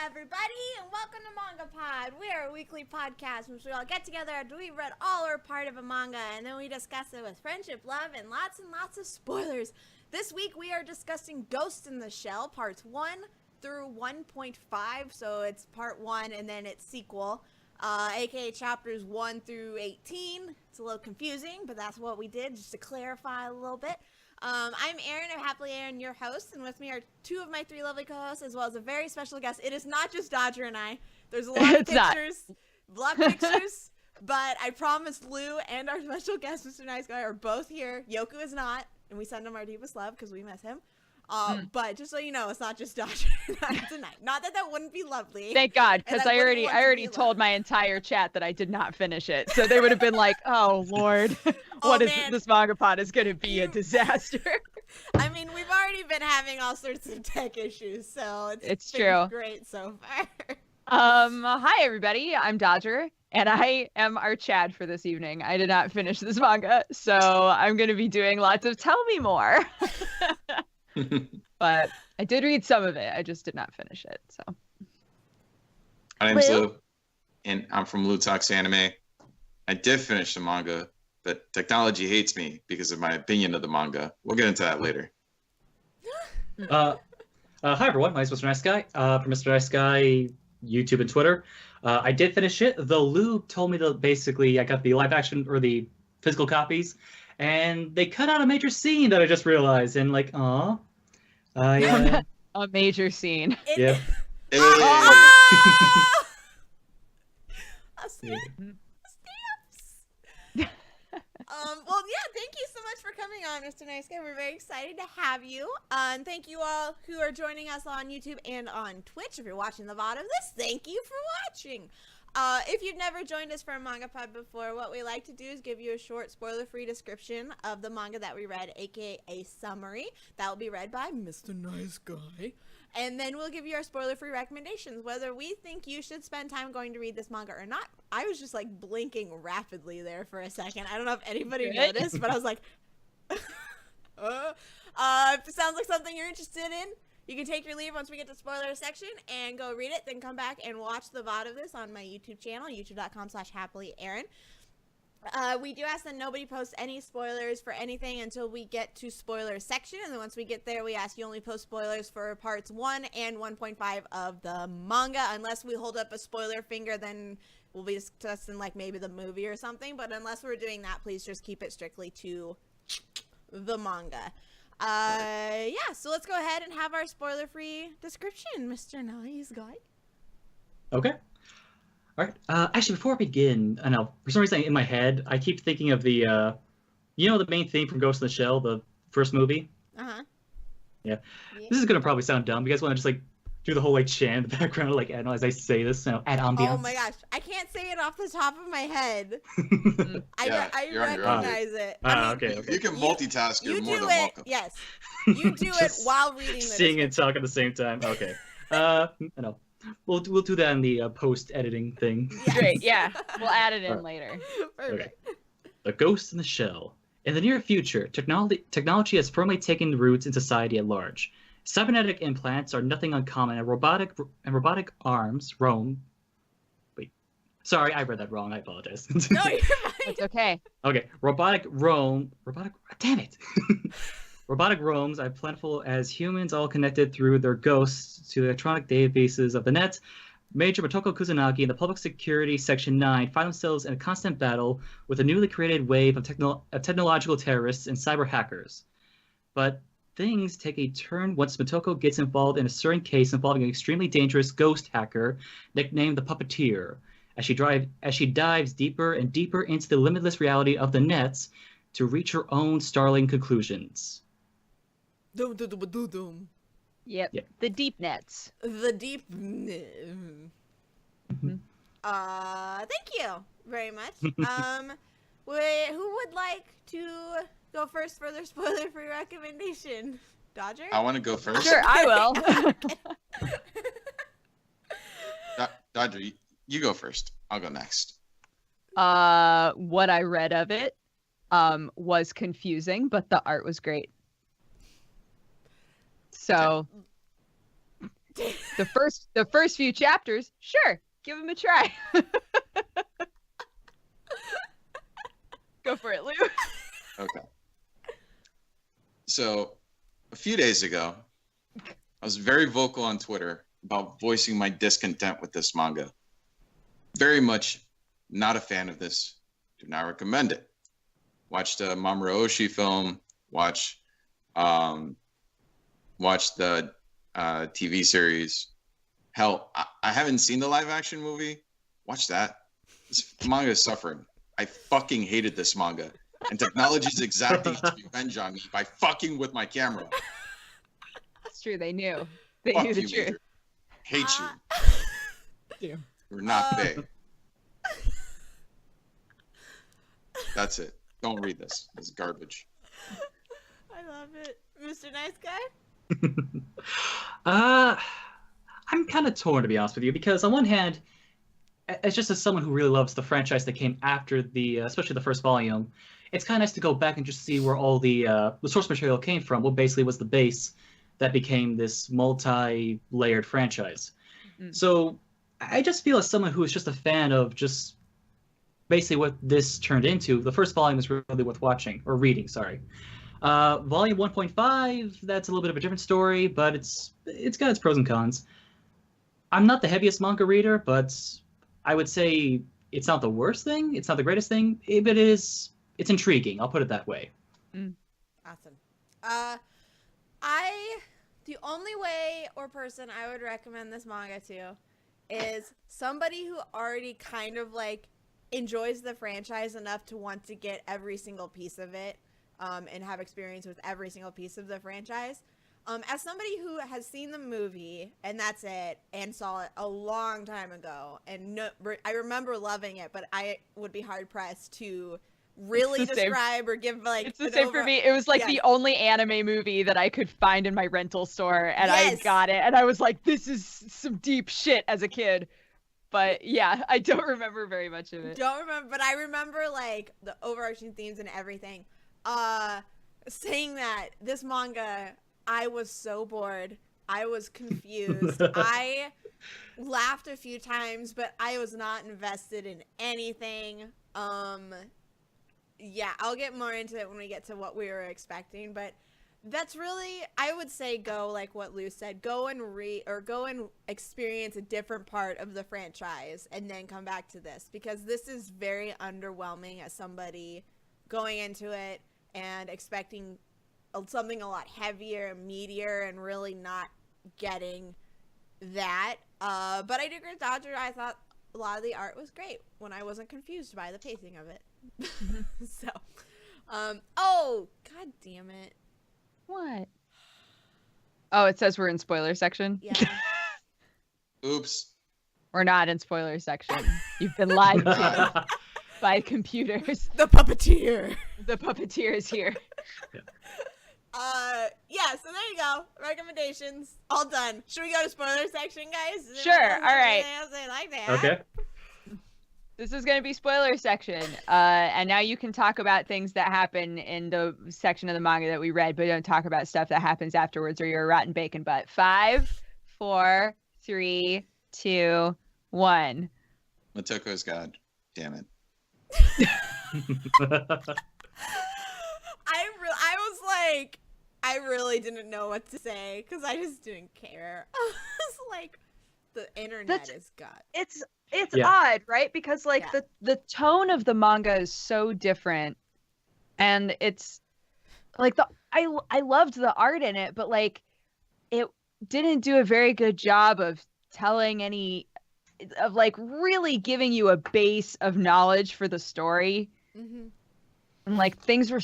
everybody, and welcome to MangaPod. We are a weekly podcast in which we all get together after we read all or part of a manga, and then we discuss it with friendship, love, and lots of spoilers. This week we are discussing Ghost in the Shell, parts 1 through 1.5, so it's part 1 and then its sequel, aka chapters 1 through 18. It's a little confusing, but that's what we did, just to clarify a little bit. I'm Erin of Happily Erin, your host, and with me are two of my three lovely co-hosts, as well as a very special guest. It is not just Dodger and I. There's a lot of pictures, but I promised Lou and our special guest, MrNiesGuy, are both here. Yoku is not, and we send him our deepest love because we miss him. But just so you know, it's not just Dodger and I tonight. Not that that wouldn't be lovely. Thank God, because I already told my entire chat that I did not finish it, so they would have been like, "Oh Lord, this MangaPod is going to be a disaster." I mean, we've already been having all sorts of tech issues, so it's been great so far. Hi everybody, I'm Dodger, and I am our Chad for this evening. I did not finish this manga, so I'm going to be doing lots of tell me more. But I did read some of it. I just did not finish it. So my name's Lou, and I'm from Lou Talks Anime. I did finish the manga, but technology hates me because of my opinion of the manga. We'll get into that later. Hi everyone, my name is MrNiesGuy from MrNiesGuy YouTube and Twitter. I did finish it, though Lou told me to basically, I got the live action or the physical copies, and they cut out a major scene that I just realized, and like, aw. A major scene. Yeah. Well, yeah, thank you so much for coming on, MrNiesGuy. We're very excited to have you. And thank you all who are joining us on YouTube and on Twitch. If you're watching the VOD of this, thank you for watching. If you've never joined us for a MangaPod before, what we like to do is give you a short spoiler-free description of the manga that we read, aka a summary. That will be read by MrNiesGuy. And then we'll give you our spoiler-free recommendations, whether we think you should spend time going to read this manga or not. I was just, like, blinking rapidly there for a second. I don't know if anybody noticed, but I was like, if it sounds like something you're interested in, you can take your leave once we get to spoiler section and go read it, then come back and watch the VOD of this on my YouTube channel, youtube.com/happilyerin. We do ask that nobody post any spoilers for anything until we get to spoiler section, and then once we get there, we ask you only post spoilers for parts 1 and 1.5 of the manga. Unless we hold up a spoiler finger, then we'll be discussing like maybe the movie or something, but unless we're doing that, please just keep it strictly to the manga. Yeah, so let's go ahead and have our spoiler-free description, MrNiesGuy. Okay. All right. Actually, before I begin, I know for some reason in my head, I keep thinking of the, you know, the main theme from Ghost in the Shell, the first movie. Yeah. This is gonna probably sound dumb. You guys want to just like do the whole like chant in the background, like as I say this, add ambiance. Oh my gosh, I can't say it off the top of my head. I you're recognize it. Okay. You can multitask. You're more than welcome. Yes, you do it while reading. Sing and talk at the same time. Okay. I know. We'll do that in the post editing thing. Yes. Great. Yeah, we'll add it in later. Perfect. Okay. The Ghost in the Shell. In the near future, technology has firmly taken roots in society at large. Cybernetic implants are nothing uncommon, and robotic arms roam. Wait, sorry, I read that wrong. I apologize. No, you're fine. It's okay. Okay, damn it. Robotic roams are plentiful as humans, all connected through their ghosts to the electronic databases of the net. Major Motoko Kusanagi and the Public Security Section 9 find themselves in a constant battle with a newly created wave of technological terrorists and cyber hackers. But things take a turn once Motoko gets involved in a certain case involving an extremely dangerous ghost hacker nicknamed the Puppeteer, as she dives deeper and deeper into the limitless reality of the nets to reach her own startling conclusions. Yep. The deep nets. The deep. Thank you very much. Who would like to go first for their spoiler-free recommendation? Dodger? I want to go first. Sure, I will. Dodger, you go first. I'll go next. What I read of it was confusing, but the art was great. So The first few chapters, sure, give them a try. Go for it, Lou. Okay. So, a few days ago, I was very vocal on Twitter about voicing my discontent with this manga. Very much not a fan of this. Do not recommend it. Watched the Mamoru Oshii film. Watch the TV series. Hell, I haven't seen the live action movie. Watch that. This manga is suffering. I fucking hated this manga. And technology is exacting its revenge on me by fucking with my camera. That's true. They knew. They Fuck knew the you, truth. Major. Hate you. Damn. You're not big. That's it. Don't read this. It's garbage. I love it. Mr. Nice Guy? I'm kind of torn, to be honest with you, because on one hand, as someone who really loves the franchise that came after especially the first volume, it's kind of nice to go back and just see where all the source material came from, what basically was the base that became this multi-layered franchise. Mm. So I just feel as someone who is just a fan of just basically what this turned into, the first volume is really worth watching, or reading, sorry. Volume 1.5, that's a little bit of a different story, but it's got its pros and cons. I'm not the heaviest manga reader, but I would say it's not the worst thing, it's not the greatest thing, but it's intriguing, I'll put it that way. Awesome. The only way or person I would recommend this manga to is somebody who already kind of like enjoys the franchise enough to want to get every single piece of it, and have experience with every single piece of the franchise. As somebody who has seen the movie and that's it, and saw it a long time ago, and I remember loving it, but I would be hard pressed to really describe or give like. It's the same for me. It was like the only anime movie that I could find in my rental store, and I got it, and I was like, "This is some deep shit" as a kid. But yeah, I don't remember very much of it. Don't remember, but I remember like the overarching themes and everything. Saying that this manga, I was so bored. I was confused. I laughed a few times, but I was not invested in anything. Yeah, I'll get more into it when we get to what we were expecting, but that's really, I would say, go like what Lou said, go and go and experience a different part of the franchise and then come back to this, because this is very underwhelming as somebody going into it and expecting something a lot heavier and meatier and really not getting that. But I do agree with Dodger. I thought a lot of the art was great when I wasn't confused by the pacing of it. So, oh, god damn it. What? Oh, it says we're in spoiler section? Yeah. Oops. We're not in spoiler section. You've been lied to by computers. The puppeteer. The puppeteer is here. Yeah, so there you go. Recommendations. All done. Should we go to spoiler section, guys? Sure, alright. Like that? Okay. This is going to be spoiler section. And now you can talk about things that happen in the section of the manga that we read, but don't talk about stuff that happens afterwards or you're a rotten bacon butt. 5, 4, 3, 2, 1. Motoko's God. Damn it. I was like, I really didn't know what to say because I just didn't care. I was like, the internet is God. It's odd, right? Because like the tone of the manga is so different, and it's like I loved the art in it, but like it didn't do a very good job of telling like really giving you a base of knowledge for the story. Mm-hmm. And like things were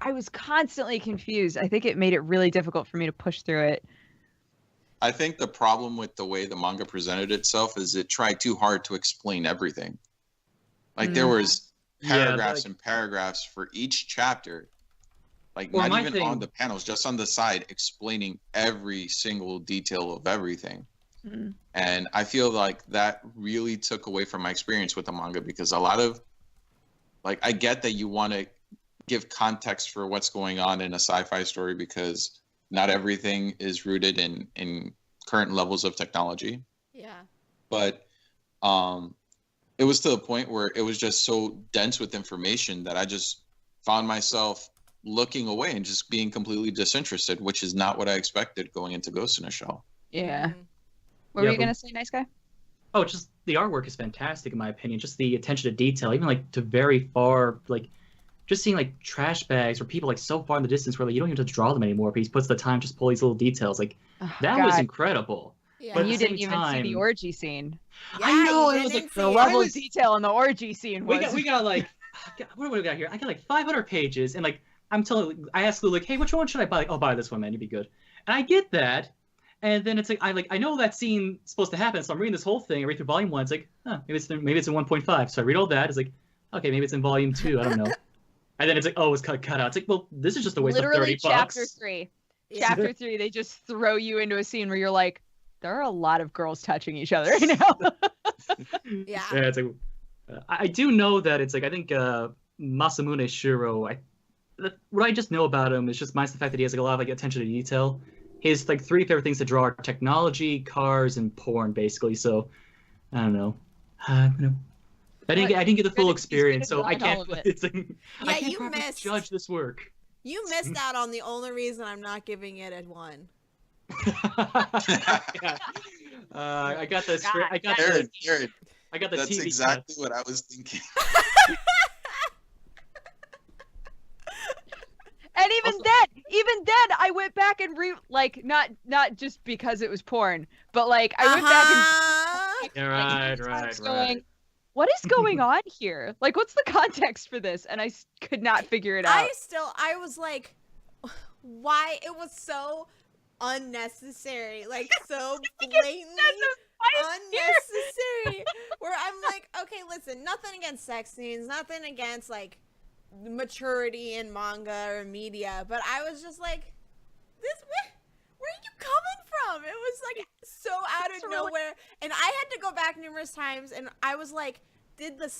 I was constantly confused. I think it made it really difficult for me to push through it. I think the problem with the way the manga presented itself is it tried too hard to explain everything. Like there was paragraphs and paragraphs for each chapter. Like not even on the panels, just on the side, explaining every single detail of everything. Mm-hmm. And I feel like that really took away from my experience with the manga, because a lot of, like, I get that you want to give context for what's going on in a sci-fi story because not everything is rooted in current levels of technology. Yeah. But it was to the point where it was just so dense with information that I just found myself looking away and just being completely disinterested, which is not what I expected going into Ghost in a Shell. Yeah. Mm-hmm. What were you gonna say, Nice Guy? Oh, just the artwork is fantastic in my opinion. Just the attention to detail, even like to very far, like just seeing like trash bags or people like so far in the distance where like you don't even have to draw them anymore. But he puts the time just pull these little details. Like that was incredible. Yeah. But And you at the didn't same even see the time- orgy scene. Yeah, I know, you it was like didn't The see it. level was- of detail in the orgy scene was. We got like what do we got here? I got like 500 pages, and like I asked Lou like, hey, which one should I buy? Like, I'll buy this one, man. You'd be good. And I get that, and then it's like I know that scene's supposed to happen, so I'm reading this whole thing. I read through volume 1. It's like, maybe it's in 1.5. So I read all that. It's like, okay, maybe it's in volume 2. I don't know. And then it's like, oh, it's cut out. It's like, well, this is just a waste Literally of $30. chapter 3. Yeah. Chapter 3, they just throw you into a scene where you're like, there are a lot of girls touching each other right now. Yeah. Yeah, it's like I do know that it's like I think Masamune Shiro. What I just know about him is just minus the fact that he has like a lot of like attention to detail. His like 3 favorite things to draw are technology, cars, and porn, basically. So I don't know. I didn't get the full experience, so I can't. It's like, I can't you properly missed. judge this work. You missed out on the only reason I'm not giving it a 1. Yeah. I got the script. I got Aaron, the that's TV exactly cuts. what I was thinking. And even then, I went back and not just because it was porn, but like I went back and Yeah, right. going, what is going on here? Like, what's the context for this? And I could not figure it out. I was like, why? It was so unnecessary, like so blatantly unnecessary. Where I'm like, okay, listen, nothing against sex scenes, nothing against like maturity in manga or media, but I was just like, where are you coming from? It was like so out of nowhere, and I had to go back numerous times, and I was like, did the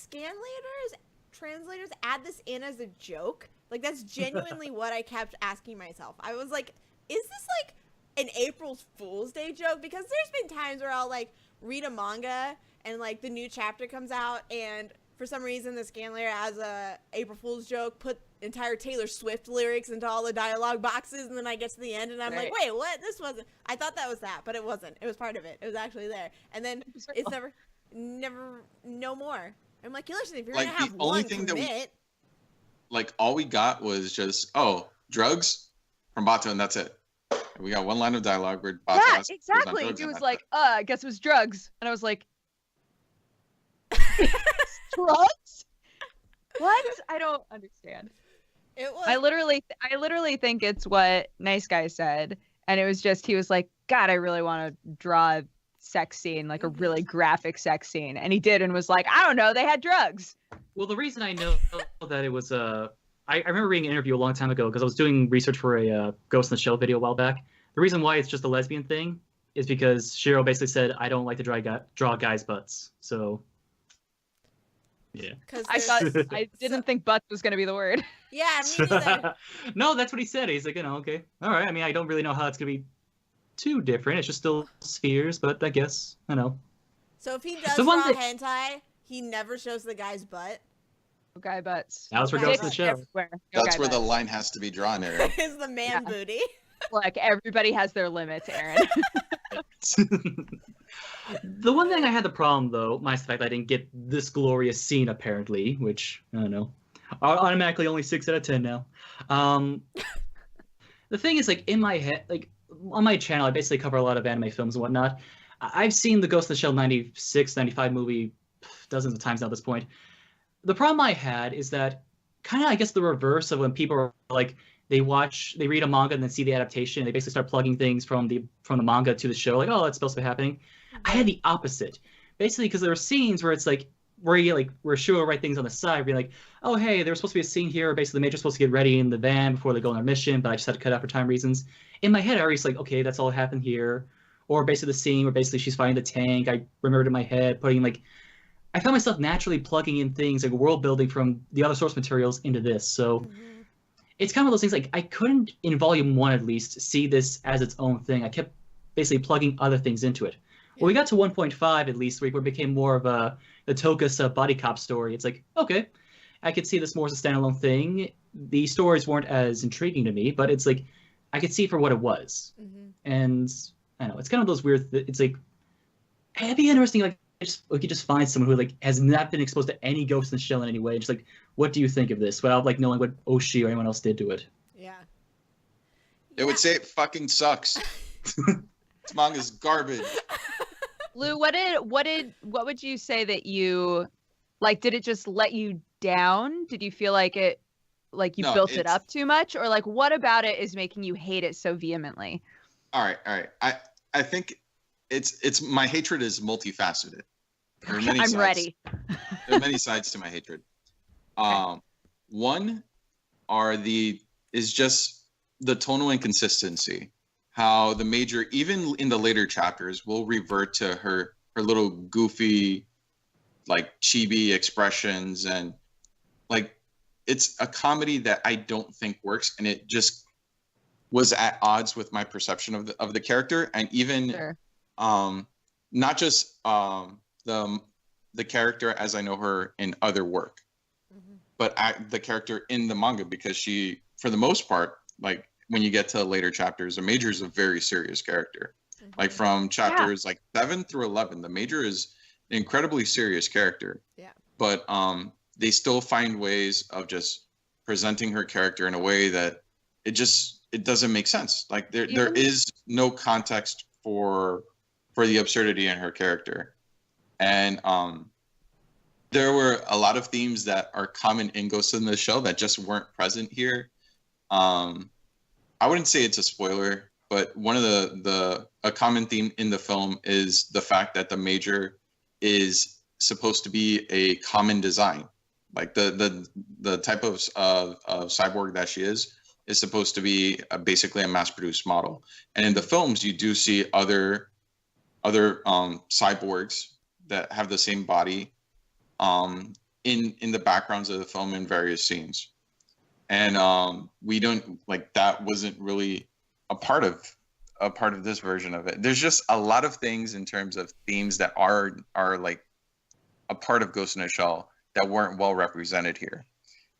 translators add this in as a joke? Like, that's genuinely what I kept asking myself. I was like, is this like an April Fool's Day joke? Because there's been times where I'll like read a manga and like the new chapter comes out, and for some reason the scanlayer as a April Fool's joke put entire Taylor Swift lyrics into all the dialogue boxes, and then I get to the end and I'm like, wait, what? This wasn't. I thought that was that, but it wasn't. It was part of it. It was actually there, and then it's never no more. I'm like, listen, if you're Like, gonna have the only one thing that commit, Like, all we got was just, drugs from Bato, and that's it. And we got one line of dialogue where Bato Yeah, asks, exactly. drugs, It and was that's like, it. I guess it was drugs. And I was like, drugs? What? I don't understand. it was. I literally think it's what Nice Guy said. And it was just, he was like, God, I really want to draw a sex scene, like a really graphic sex scene. And he did, and was like, I don't know, they had drugs. Well, the reason I know that it was I remember reading an interview a long time ago because I was doing research for a Ghost in the Shell video a while back. The reason why it's just a lesbian thing is because Shiro basically said, I don't like to draw guys' butts. So, yeah. I didn't think butts was going to be the word. Yeah, me neither. No, that's what he said. He's like, okay. All right. I mean, I don't really know how it's going to be too different. It's just still spheres, but I guess, I know. So if he does The one draw that- hentai, he never shows the guy's butt. Guy butts. That was for Okay, Ghost in but the Shell. Everywhere. That's Guy where the butts. line has to be drawn, Aaron. Is the man Yeah. booty? Look, everybody has their limits, Aaron. The one thing I had the problem, though, minus the fact that I didn't get this glorious scene, apparently, which, I don't know, automatically only 6 out of 10 now. The thing is, like, in my head, like, on my channel, I basically cover a lot of anime films and whatnot. I've seen the Ghost in the Shell 96, 95 movie dozens of times now at this point. The problem I had is that kind of, I guess, the reverse of when people are like, they read a manga and then see the adaptation, and they basically start plugging things from the manga to the show, like, oh, it's supposed to be happening. I had the opposite, basically, because there were scenes where it's like, where Shiro will write things on the side, be like, oh, hey, there was supposed to be a scene here, where basically the Major's supposed to get ready in the van before they go on their mission, but I just had to cut out for time reasons. In my head, I always like, okay, that's all that happened here. Or basically the scene where basically she's fighting the tank, I remembered in my head, I found myself naturally plugging in things like world building from the other source materials into this. So it's kind of those things, like, I couldn't, in volume 1 at least, see this as its own thing. I kept basically plugging other things into it. When we got to 1.5, at least, where it became more of the Tokus body cop story, it's like, okay, I could see this more as a standalone thing. The stories weren't as intriguing to me, but it's like, I could see it for what it was. And I don't know, it's kind of those weird, it's like, it'd be interesting, like, we could just find someone who, like, has not been exposed to any Ghost in the Shell in any way. Just like, what do you think of this? Without, like, knowing what Oshi or anyone else did to it. Yeah. It would say it fucking sucks. This manga's garbage. Lou, what would you say that you like? Did it just let you down? Did you feel like you built it up too much, or like what about it is making you hate it so vehemently? All right. I think it's my hatred is multifaceted. There are many I'm sides. ready. There are many sides to my hatred. One is just the tonal inconsistency. How the major, even in the later chapters, will revert to her little goofy, like chibi expressions, and like it's a comedy that I don't think works, and it just was at odds with my perception of the character, and even Sure. Not just the character as I know her in other work, but the character in the manga, because she, for the most part, like when you get to later chapters, the major is a very serious character. Like from chapters like 7 through 11, the major is an incredibly serious character. Yeah. But they still find ways of just presenting her character in a way that it doesn't make sense. Like there is no context for the absurdity in her character. And there were a lot of themes that are common in Ghost in the Shell that just weren't present here. I wouldn't say it's a spoiler, but one of a common theme in the film is the fact that the major is supposed to be a common design. Like the type of cyborg that she is supposed to be basically a mass-produced model. And in the films, you do see other cyborgs that have the same body in the backgrounds of the film in various scenes. And we don't, like, that wasn't really a part of this version of it. There's just a lot of things in terms of themes that are like a part of Ghost in the Shell that weren't well represented here.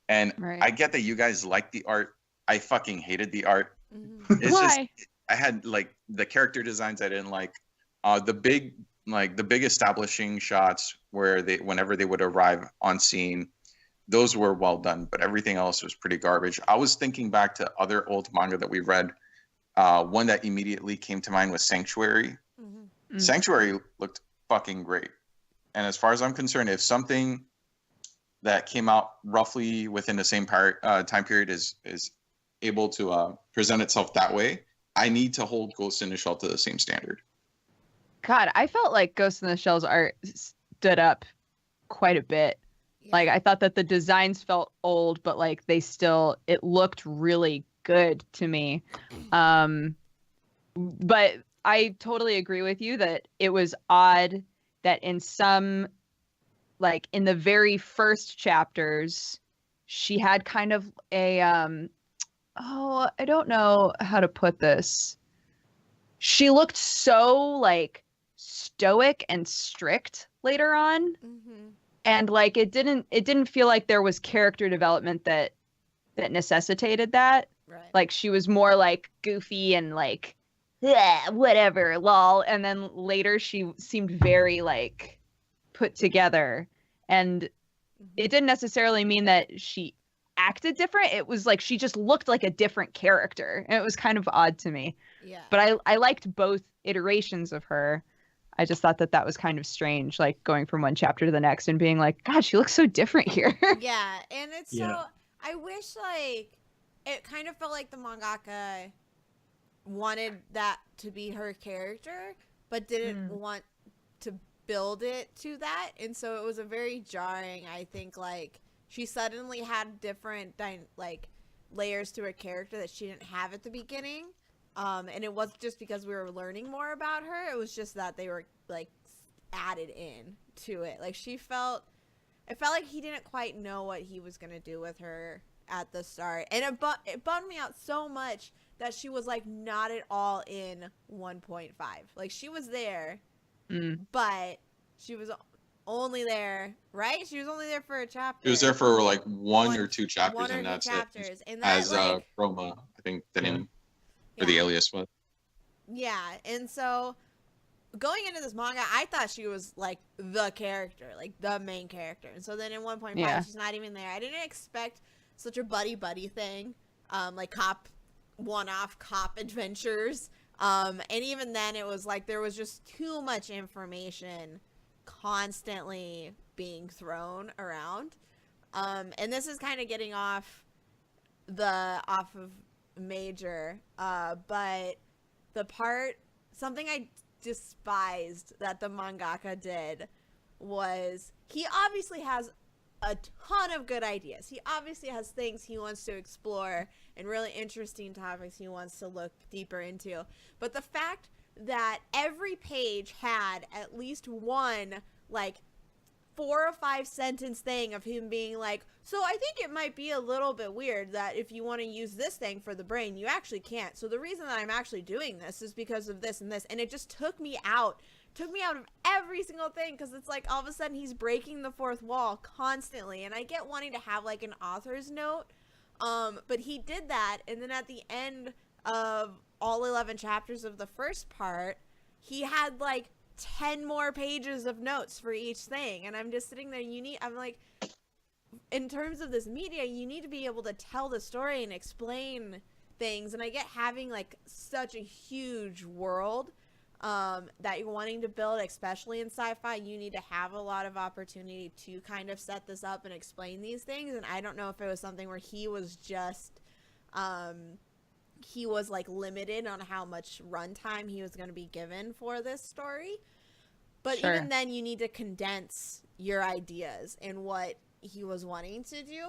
And I get that you guys like the art. I fucking hated the art. It's Why? just, I had like the character designs I didn't like. The big establishing shots where whenever they would arrive on scene, those were well done, but everything else was pretty garbage. I was thinking back to other old manga that we read. One that immediately came to mind was Sanctuary. Sanctuary looked fucking great. And as far as I'm concerned, if something that came out roughly within the same time period is able to present itself that way, I need to hold Ghost in the Shell to the same standard. God, I felt like Ghost in the Shell's art stood up quite a bit. Like, I thought that the designs felt old, but like it looked really good to me. But I totally agree with you that it was odd that in some, like in the very first chapters, she had kind of a, I don't know how to put this. She looked so like stoic and strict later on. And like it didn't feel like there was character development that necessitated that. Right. Like she was more like goofy and like whatever, lol. And then later she seemed very like put together. And it didn't necessarily mean that she acted different. It was like she just looked like a different character. And it was kind of odd to me. Yeah. But I liked both iterations of her. I just thought that was kind of strange, like going from one chapter to the next and being like, God, she looks so different here. Yeah, and it's so, I wish like it kind of felt like the mangaka wanted that to be her character, but didn't want to build it to that. And so it was a very jarring, I think, like she suddenly had different like layers to her character that she didn't have at the beginning. And it wasn't just because we were learning more about her. It was just that they were like added in to it. Like it felt like he didn't quite know what he was going to do with her at the start. And it bummed me out so much that she was like not at all in 1.5. Like she was there, but she was only there, right? She was only there for a chapter. It was there for like one or two chapters, and that's chapters. it. And that, as Roma, I think the name or the alias was. Yeah, and so going into this manga, I thought she was like the character, like the main character. And so then in 1.5, she's not even there. I didn't expect such a buddy thing, like one-off cop adventures. And even then, it was like there was just too much information constantly being thrown around. And this is kind of getting off of Major, but something I despised that the mangaka did was he obviously has a ton of good ideas. He obviously has things he wants to explore and really interesting topics he wants to look deeper into. But the fact that every page had at least one like 4 or 5 sentence thing of him being like, so I think it might be a little bit weird that if you want to use this thing for the brain, you actually can't. So the reason that I'm actually doing this is because of this and this. And it just took me out of every single thing, because it's like all of a sudden he's breaking the fourth wall constantly. And I get wanting to have like an author's note, but he did that. And then at the end of all 11 chapters of the first part, he had like 10 more pages of notes for each thing. And I'm just sitting there, I'm like, in terms of this media, you need to be able to tell the story and explain things. And I get having like such a huge world that you're wanting to build, especially in sci-fi, you need to have a lot of opportunity to kind of set this up and explain these things. And I don't know if it was something where he was just he was like limited on how much runtime he was going to be given for this story. But even then, you need to condense your ideas and what he was wanting to do.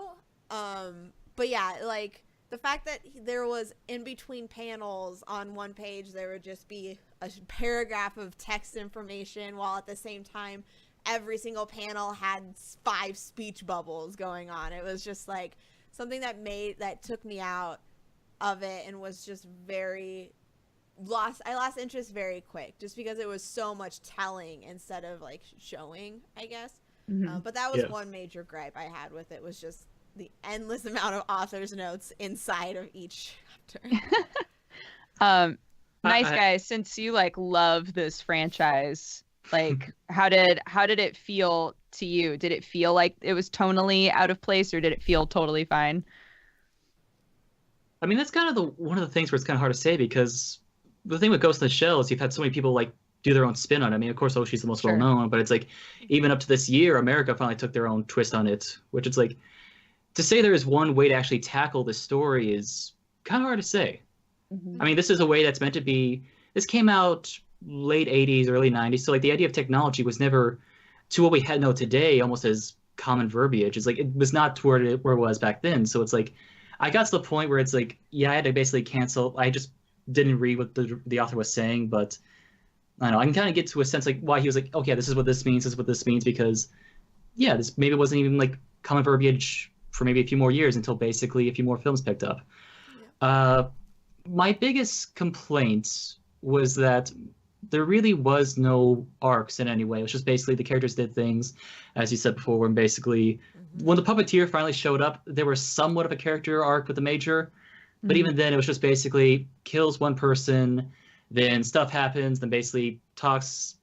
But yeah, like the fact that there was in between panels on one page, there would just be a paragraph of text information, while at the same time, every single panel had 5 speech bubbles going on. It was just like something that took me out of it and was just I lost interest very quick, just because it was so much telling instead of like showing, I guess. But that was one major gripe I had with it, was just the endless amount of author's notes inside of each chapter. Nice guy, since you like love this franchise, like how did it feel to you? Did it feel like it was tonally out of place, or did it feel totally fine? I mean, that's kind of one of the things where it's kind of hard to say, because the thing with Ghost in the Shell is you've had so many people like do their own spin on it. I mean, of course, Oshi's the most well known, but it's like even up to this year, America finally took their own twist on it, which it's like, to say there is one way to actually tackle this story is kind of hard to say. I mean, this is a way that's meant to be. This came out late 80s, early 90s, so like the idea of technology was never to what we know today, almost as common verbiage. It's like it was not to where it was back then. So it's like I got to the point where it's like, I had to basically cancel. I just didn't read what the author was saying, but I don't know, I can kind of get to a sense like why he was like, okay, this is what this means, because this maybe wasn't even like common verbiage for maybe a few more years until basically a few more films picked up. My biggest complaint was that there really was no arcs in any way. It was just basically the characters did things, as you said before, when basically when the puppeteer finally showed up, there was somewhat of a character arc with the Major, but even then it was just basically kills one person, then stuff happens, then basically talks.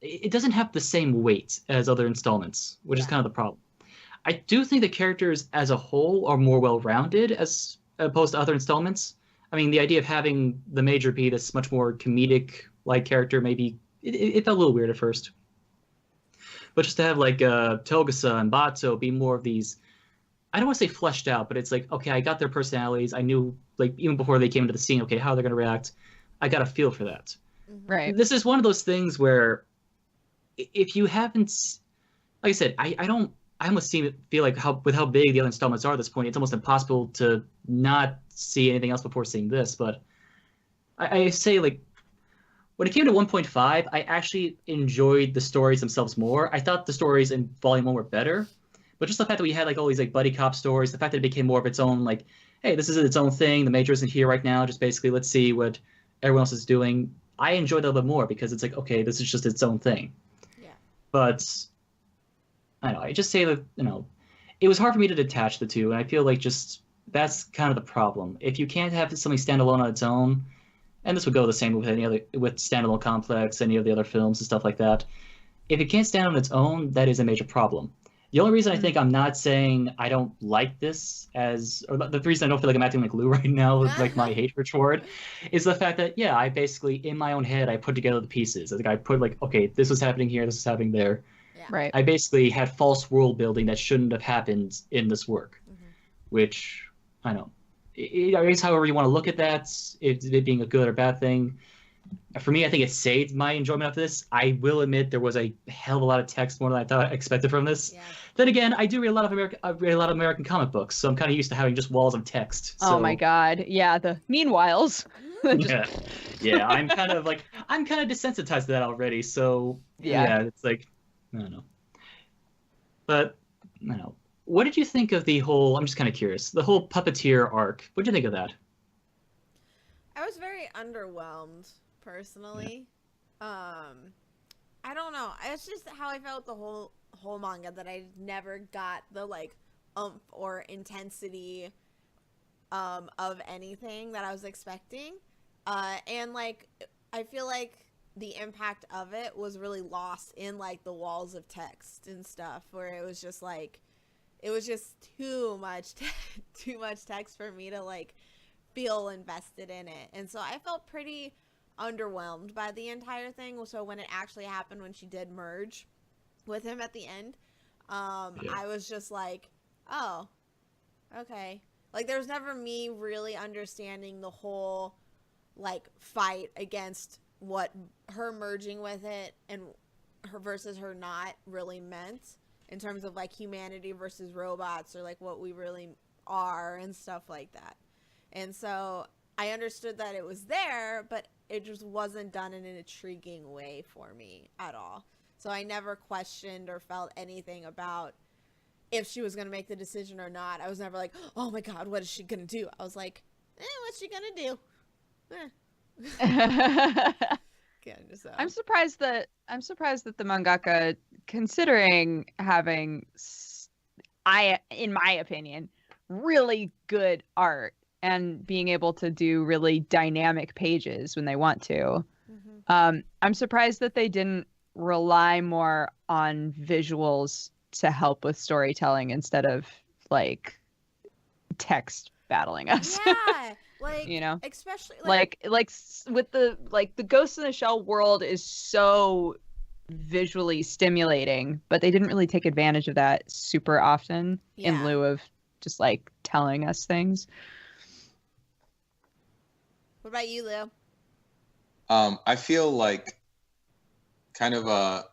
It doesn't have the same weight as other installments, which is kind of the problem. I do think the characters as a whole are more well-rounded as opposed to other installments. I mean, the idea of having the Major be this much more comedic-like character, maybe it felt a little weird at first. But just to have like Togusa and Bato be more of these, I don't want to say fleshed out, but it's like, okay, I got their personalities. I knew, like, even before they came into the scene, okay, how they're going to react. I got a feel for that. Right. This is one of those things where if you haven't, like I said, I almost feel like with how big the other installments are at this point, it's almost impossible to not see anything else before seeing this. But I say, like, when it came to 1.5, I actually enjoyed the stories themselves more. I thought the stories in Volume 1 were better. But just the fact that we had like all these like buddy cop stories, the fact that it became more of its own like hey, this is its own thing. The major isn't here right now. Just basically, let's see what everyone else is doing. I enjoyed that a little bit more because it's like, okay, this is just its own thing. Yeah. But I don't know. I just say that, it was hard for me to detach the two, and I feel like just that's kind of the problem. If you can't have something stand alone on its own, and this would go the same with with Standalone Complex, any of the other films and stuff like that. If it can't stand on its own, that is a major problem. The only reason I think I'm not saying I don't like this or the reason I don't feel like I'm acting like Lou right now with like my hatred for it, is the fact that, yeah, I basically, in my own head, I put together the pieces. I think I put like, okay, this was happening here, this is happening there. Yeah. Right. I basically had false world building that shouldn't have happened in this work, which, I don't know. I guess however you want to look at that, it being a good or bad thing. For me, I think it saved my enjoyment of this. I will admit there was a hell of a lot of text, more than I thought I expected from this. Yeah. Then again, I do read a lot of American comic books, so I'm kind of used to having just walls of text. So, Oh my god. Yeah, the meanwhiles. yeah. I'm kind of desensitized to that already. So yeah, it's like, I don't know. But I don't know. What did you think of the whole? I'm just kind of curious. The whole puppeteer arc. What did you think of that? I was very underwhelmed, personally. I don't know. It's just how I felt the whole manga, that I never got the like oomph or intensity of anything that I was expecting. And like I feel like the impact of it was really lost in like the walls of text and stuff, where it was just like it was just too much text for me to like feel invested in it. And so I felt pretty underwhelmed by the entire thing. So when it actually happened, when she did merge with him at the end, I was just like, oh, okay. Like there's never me really understanding the whole like fight against what her merging with it and her versus her not really meant, in terms of like humanity versus robots, or like what we really are and stuff like that. And so I understood that it was there, but it just wasn't done in an intriguing way for me at all. So I never questioned or felt anything about if she was going to make the decision or not. I was never like, oh my God, what is she going to do? I was like, what's she going to do? I'm surprised that the mangaka, considering having, in my opinion, really good art and being able to do really dynamic pages when they want to. I'm surprised that they didn't rely more on visuals to help with storytelling instead of like text battling us. Yeah. Like, you know, especially like with the Ghost in the Shell world is so visually stimulating, but they didn't really take advantage of that super often in lieu of just like telling us things. What about you, Leo? I feel like, kind of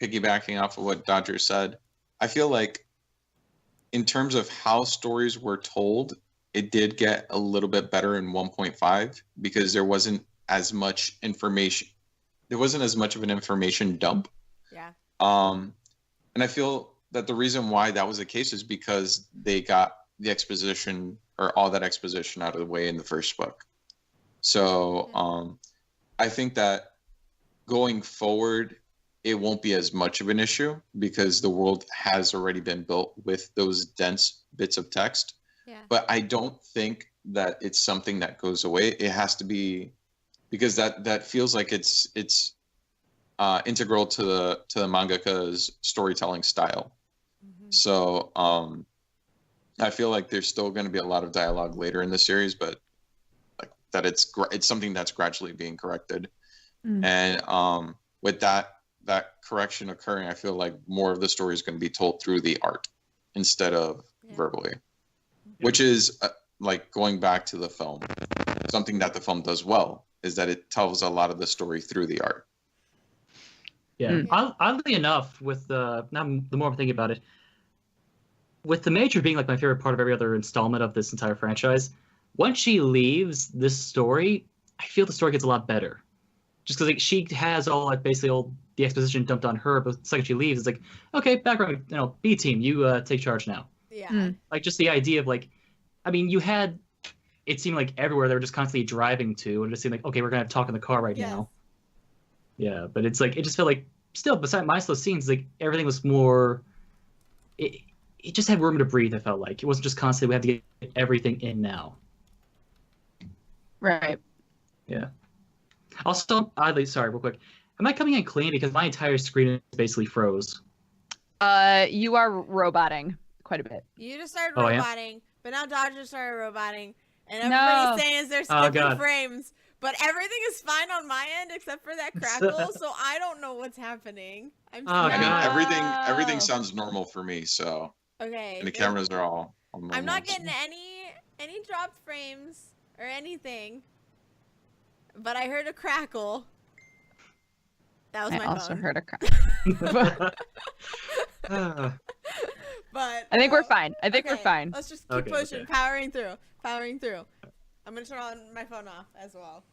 piggybacking off of what Dodger said, I feel like in terms of how stories were told, it did get a little bit better in 1.5 because there wasn't as much information. There wasn't as much of an information dump. Yeah. And I feel that the reason why that was the case is because they got the exposition, or all that exposition, out of the way in the first book. So I think that going forward, it won't be as much of an issue because the world has already been built with those dense bits of text. Yeah. But I don't think that it's something that goes away. It has to be, because that feels like it's integral to the mangaka's storytelling style. So I feel like there's still going to be a lot of dialogue later in the series, but like that it's something that's gradually being corrected. And with that correction occurring, I feel like more of the story is going to be told through the art instead of verbally, which is like going back to the film. Something that the film does well is that it tells a lot of the story through the art. Yeah, oddly enough, with the more I'm thinking about it, with the Major being like my favorite part of every other installment of this entire franchise, once she leaves this story, I feel the story gets a lot better. Just because like she has basically all the exposition dumped on her, but the second she leaves, it's like, okay, background, B team, you take charge now. Yeah. Like just the idea of like, I mean, you had it seemed like everywhere they were just constantly driving to, and it just seemed like, okay, we're gonna talk in the car right now. Yeah, but it's like it just felt like still minus those scenes, like everything was more. It just had room to breathe. I felt like it wasn't just constantly we have to get everything in now. Right. Yeah. Also, oddly, sorry, real quick. Am I coming in clean because my entire screen is basically froze? You are roboting quite a bit. You just started Oh, roboting, but now Dodger started roboting, and everybody's saying is they're skipping frames. But everything is fine on my end except for that crackle, so I don't know what's happening. I mean, everything sounds normal for me, so. Okay. And the cameras are all normal. I'm not getting any dropped frames or anything, but I heard a crackle. That was my phone. I also heard a crackle. But I think we're fine. I think we're fine. Let's just keep pushing, powering through. I'm gonna turn on my phone off as well.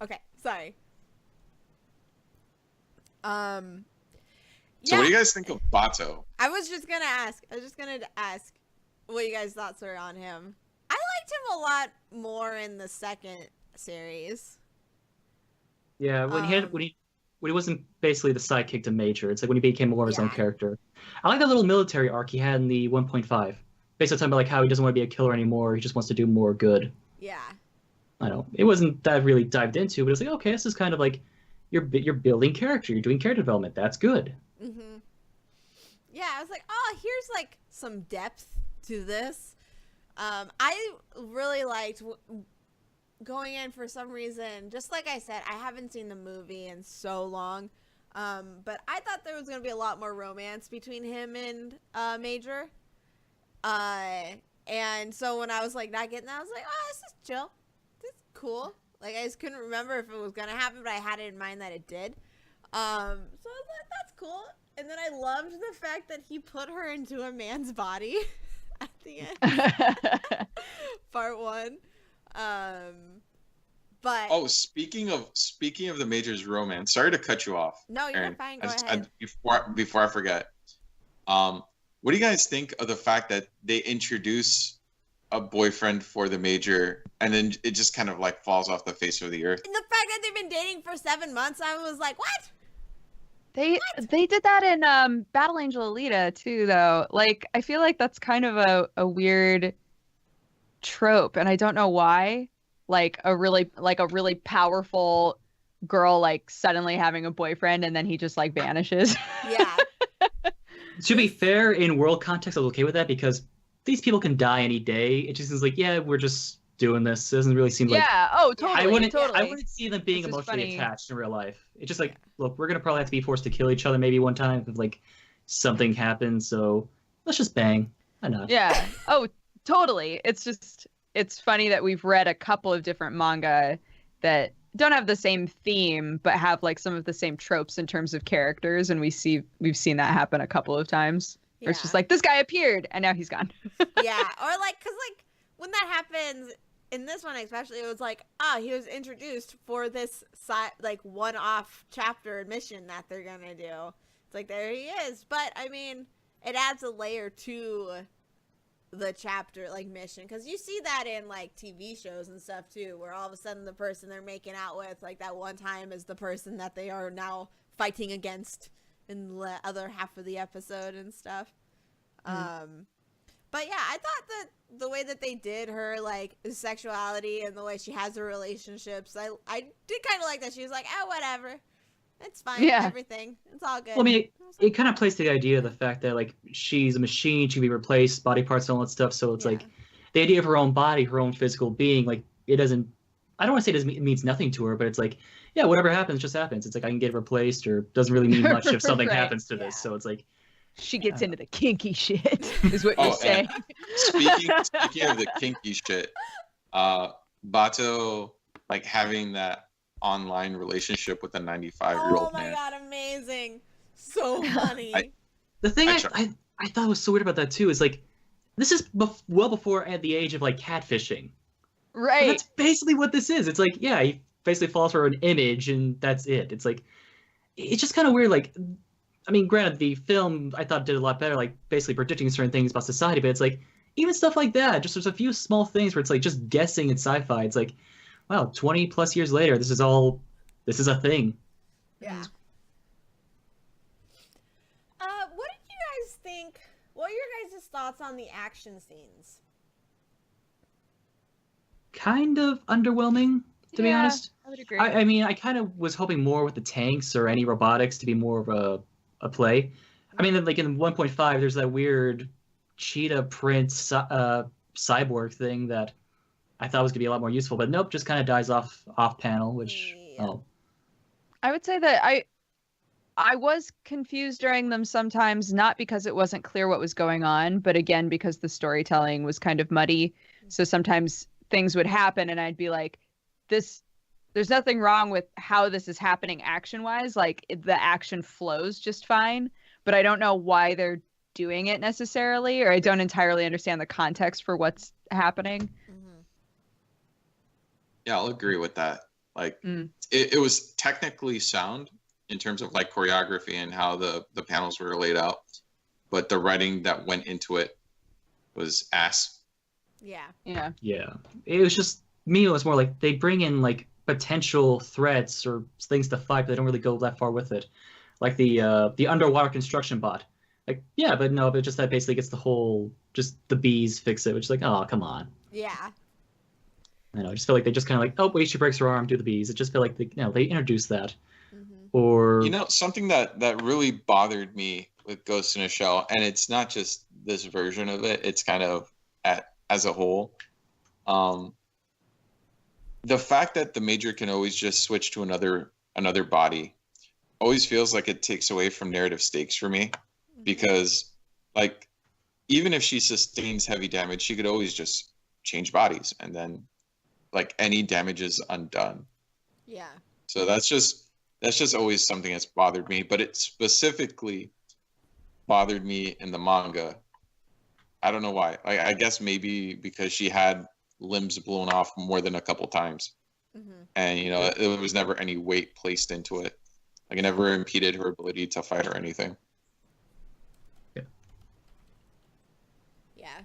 Okay, sorry. So what do you guys think of Bato? I was just gonna ask what you guys' thoughts were on him. I liked him a lot more in the second series. Yeah, when he wasn't basically the sidekick to Major, it's like when he became more of his own character. I like that little military arc he had in the 1.5. Basically talking about like how he doesn't want to be a killer anymore, he just wants to do more good. Yeah. I don't know. It wasn't that really dived into, but it's like, okay, this is kind of like you're building character, you're doing character development. That's good. Mhm. Yeah, I was like, oh, here's like some depth to this. I really liked going in for some reason. Just like I said, I haven't seen the movie in so long, but I thought there was gonna be a lot more romance between him and Major. And so when I was like not getting that, I was like, oh, this is chill. This is cool. Like I just couldn't remember if it was gonna happen, but I had it in mind that it did. So I was like, that's cool. And then I loved the fact that he put her into a man's body at the end. Part 1. But speaking of the Major's romance, sorry to cut you off. No, you're Aaron. fine. Go ahead. Before I forget, what do you guys think of the fact that they introduce a boyfriend for the Major and then it just kind of like falls off the face of the earth? And the fact that they've been dating for 7 months, I was like, what? They did that in Battle Angel Alita too, though. Like I feel like that's kind of a weird trope, and I don't know why. Like a really powerful girl like suddenly having a boyfriend and then he just like vanishes. Yeah. To be fair, in world context, I was okay with that because these people can die any day. It just seems like, yeah, we're just doing this. It doesn't really seem like... Yeah, oh, totally. I wouldn't see them being emotionally attached in real life. It's just like, look, we're going to probably have to be forced to kill each other maybe one time if, like, something happens, so let's just bang. Enough. Yeah. Oh, totally. It's funny that we've read a couple of different manga that don't have the same theme, but have, like, some of the same tropes in terms of characters, and we've seen that happen a couple of times. Where it's just like, this guy appeared, and now he's gone. Yeah, or like, because like when that happens in this one especially, it was like, he was introduced for this like one-off chapter mission that they're gonna do. It's like, there he is. But I mean, it adds a layer to the chapter like mission, because you see that in like TV shows and stuff too, where all of a sudden the person they're making out with like that one time is the person that they are now fighting against in the other half of the episode and stuff. But yeah, I thought that the way that they did her like sexuality and the way she has her relationships, I did kind of like that. She was like, whatever, it's fine. Yeah, everything, it's all good. Well, I mean, it kind of plays to the idea of the fact that like she's a machine, she can be replaced, body parts and all that stuff. So it's like the idea of her own body, her own physical being, like it doesn't, I don't want to say it means nothing to her, but it's like, yeah, whatever happens just happens. It's like I can get replaced, or doesn't really mean much if something happens to this. So it's like she gets into the kinky shit, is what you're saying. Speaking of the kinky shit, Bato like having that online relationship with a 95-year-old man. Oh my god, amazing! So funny. The thing I thought was so weird about that too is like this is well before at the age of like catfishing. Right. And that's basically what this is. It's like, yeah, he basically falls for an image and that's it. It's like, it's just kind of weird. Like, I mean, granted, the film I thought did a lot better, like basically predicting certain things about society, but it's like, even stuff like that. Just there's a few small things where it's like just guessing in sci-fi. It's like, wow, 20 plus years later, this is a thing. Yeah. What did you guys think? What are your guys' thoughts on the action scenes? Kind of underwhelming, to be honest. I would agree. I mean, I kind of was hoping more with the tanks or any robotics to be more of a play. I mean, like in 1.5, there's that weird cheetah print cyborg thing that I thought was gonna be a lot more useful, but nope, just kind of dies off panel, which I would say that I was confused during them sometimes, not because it wasn't clear what was going on, but again because the storytelling was kind of muddy. So sometimes things would happen and I'd be like, there's nothing wrong with how this is happening action-wise. Like the action flows just fine, but I don't know why they're doing it necessarily, or I don't entirely understand the context for what's happening. Yeah, I'll agree with that. Like it was technically sound in terms of like choreography and how the panels were laid out, but the writing that went into it was ass. Yeah. It was just me. It was more like they bring in like potential threats or things to fight, but they don't really go that far with it. Like the underwater construction bot. Like, yeah, but no, but just that basically gets the whole just the bees fix it, which is like, oh, come on. Yeah. I know. I just feel like they just kind of like, oh, wait, she breaks her arm, do the bees. It just feel like they introduced that. Or something that really bothered me with Ghost in a Shell, and it's not just this version of it, it's kind of as a whole. The fact that the Major can always just switch to another body always feels like it takes away from narrative stakes for me, because like even if she sustains heavy damage, she could always just change bodies and then like any damage is undone. Yeah. So that's just always something that's bothered me, but it specifically bothered me in the manga. I don't know why. I guess maybe because she had limbs blown off more than a couple times. And, there was never any weight placed into it. Like, it never impeded her ability to fight or anything. Yeah.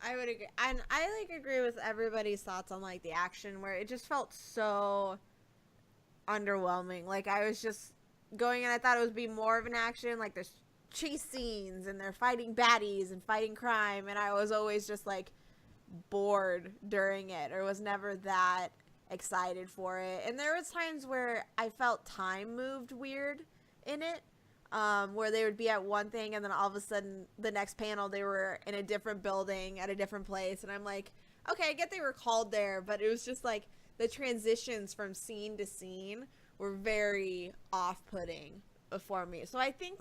I would agree. And I, agree with everybody's thoughts on, the action, where it just felt so underwhelming. Like, I was just going and I thought it would be more of an action. Like, there's chase scenes and they're fighting baddies and fighting crime, and I was always just bored during it, or was never that excited for it. And there was times where I felt time moved weird in it, where they would be at one thing and then all of a sudden the next panel they were in a different building at a different place, and I'm like, okay, I get they were called there, but it was just the transitions from scene to scene were very off-putting for me. So I think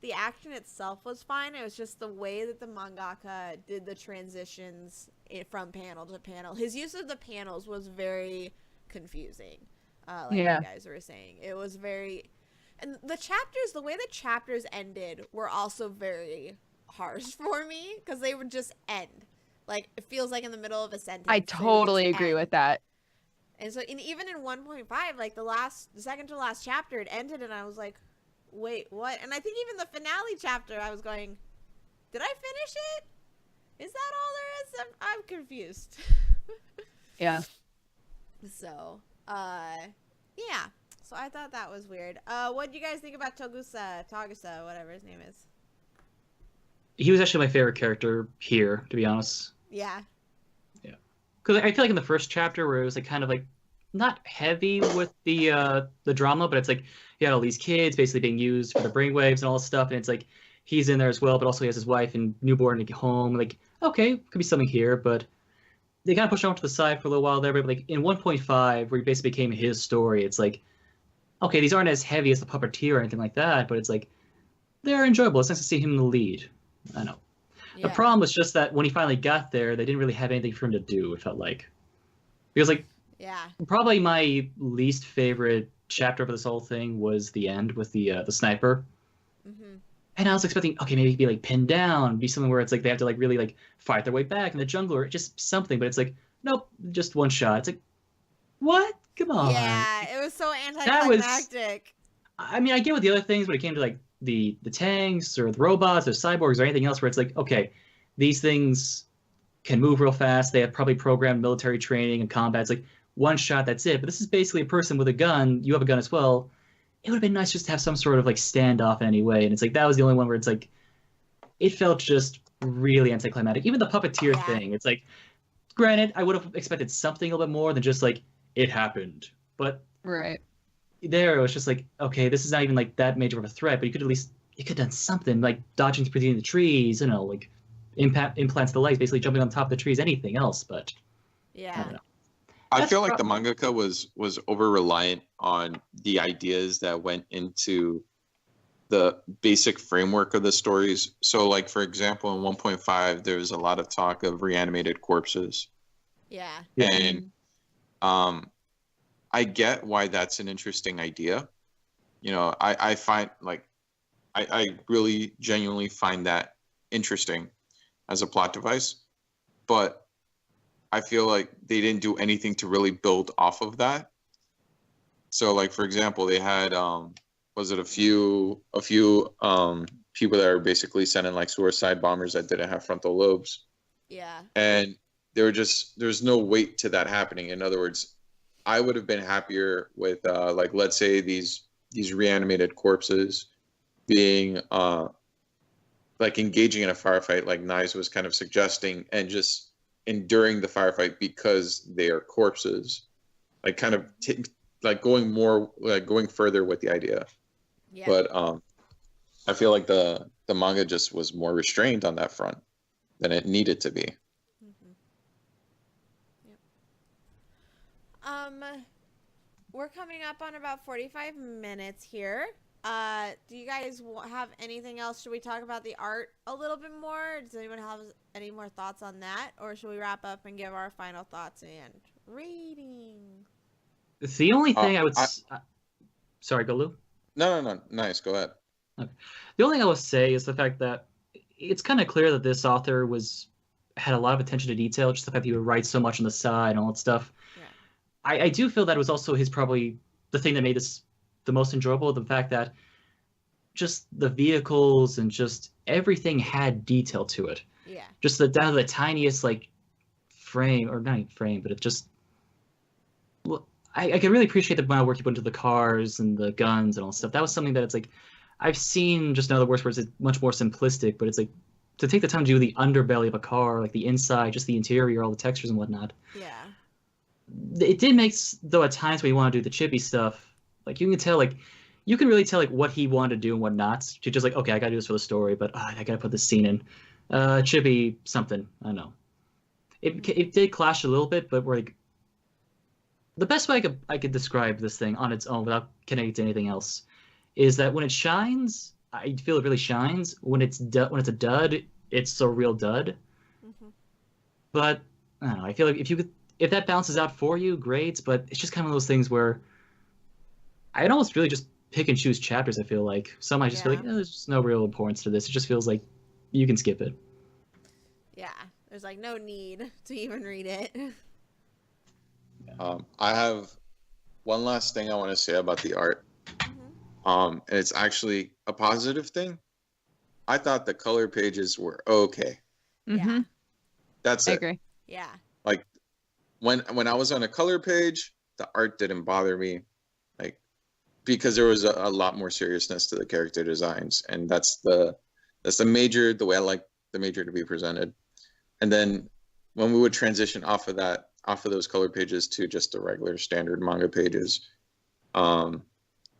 the action itself was fine. It was just the way that the mangaka did the transitions from panel to panel. His use of the panels was very confusing, you guys were saying. It was very... And the chapters, the way the chapters ended were also very harsh for me, because they would just end. It feels like in the middle of a sentence. I totally agree with that. And so even in 1.5, the second to last chapter, it ended and I was like, wait, what? And I think even the finale chapter, I was going, did I finish it? Is that all there is? I'm confused. Yeah. So, yeah. So I thought that was weird. What do you guys think about Togusa, whatever his name is? He was actually my favorite character here, to be honest. Yeah. Yeah. Because I feel like in the first chapter where it was kind of not heavy with the drama, but it's you had all these kids basically being used for the brainwaves and all this stuff, and it's he's in there as well, but also he has his wife and newborn at home. Okay, could be something here, but they kind of pushed him off to the side for a little while there. But in 1.5, where he basically became his story, it's okay, these aren't as heavy as the puppeteer or anything like that, but it's they're enjoyable. It's nice to see him in the lead. I know. Yeah. The problem was just that when he finally got there, they didn't really have anything for him to do, it felt like. Because yeah, probably my least favorite chapter for this whole thing was the end with the sniper. And I was expecting, okay, maybe he'd be pinned down, be something where it's they have to really fight their way back in the jungle, or just something. But it's nope, just one shot. It's what? Come on. Yeah, it was so anticlimactic. I mean, I get with the other things when it came to the tanks or the robots or cyborgs or anything else, where it's okay, these things can move real fast. They have probably programmed military training and combat. It's like one shot, that's it. But this is basically a person with a gun. You have a gun as well. It would have been nice just to have some sort of like standoff anyway. And it's like that was the only one where it's like it felt just really anticlimactic. Even the puppeteer thing. It's like, granted, I would have expected something a little bit more than just like it happened. But there it was just like, okay, this is not even like that major of a threat. But you could have done something like dodging between the trees. You know, like implants the legs, basically jumping on top of the trees. Anything else, but I don't know. I feel like the mangaka was over reliant on the ideas that went into the basic framework of the stories. So, like for example, in 1.5, there was a lot of talk of reanimated corpses. Yeah. And I get why that's an interesting idea. You know, I find like I really genuinely find that interesting as a plot device, but I feel like they didn't do anything to really build off of that. So, like for example, they had was it a few people that were basically sending like suicide bombers that didn't have frontal lobes. Yeah. And there's no weight to that happening. In other words, I would have been happier with like let's say these reanimated corpses being like engaging in a firefight, like Nies was kind of suggesting, and just enduring the firefight because they are corpses, like kind of like going further with the idea. Yeah. But I feel like the manga just was more restrained on that front than it needed to be. We're coming up on about 45 minutes here. Do you guys have anything else? Should we talk about the art a little bit more? Does anyone have any more thoughts on that? Or should we wrap up and give our final thoughts and rating? The only thing I would... sorry, go Lou. No. Nice, go ahead. Okay. The only thing I would say is the fact that it's kind of clear that this author had a lot of attention to detail, just the fact that he would write so much on the side and all that stuff. Yeah. I do feel that it was also probably the thing that made this the most enjoyable, the fact that just the vehicles and just everything had detail to it. Yeah. Just down to the tiniest like frame, or not frame, but it just... Well, I can really appreciate the amount of work you put into the cars and the guns and all that stuff. That was something that it's like, I've seen just in other works where it's much more simplistic, but it's like, to take the time to do the underbelly of a car, like the inside, just the interior, all the textures and whatnot. Yeah. It did make, though, at times when you want to do the chippy stuff, like you can really tell like what he wanted to do and what not. To just like, okay, I gotta do this for the story, but I gotta put this scene in. Chippy something, I don't know. It did clash a little bit, but we're like, the best way I could describe this thing on its own without connecting to anything else is that when it shines, I feel it really shines. When it's a dud, it's a real dud. Mm-hmm. But I don't know. I feel like if that balances out for you, great. But it's just kind of one of those things where I'd almost really just pick and choose chapters. I feel like some I just feel like there's just no real importance to this. It just feels like you can skip it. Yeah, there's like no need to even read it. I have one last thing I want to say about the art. Mm-hmm. And it's actually a positive thing. I thought the color pages were okay. Mm-hmm. That's it. I agree. Yeah. Like when I was on a color page, the art didn't bother me, like because there was a lot more seriousness to the character designs, and that's the major, the way I like the major to be presented. And then when we would transition off of those color pages to just the regular standard manga pages,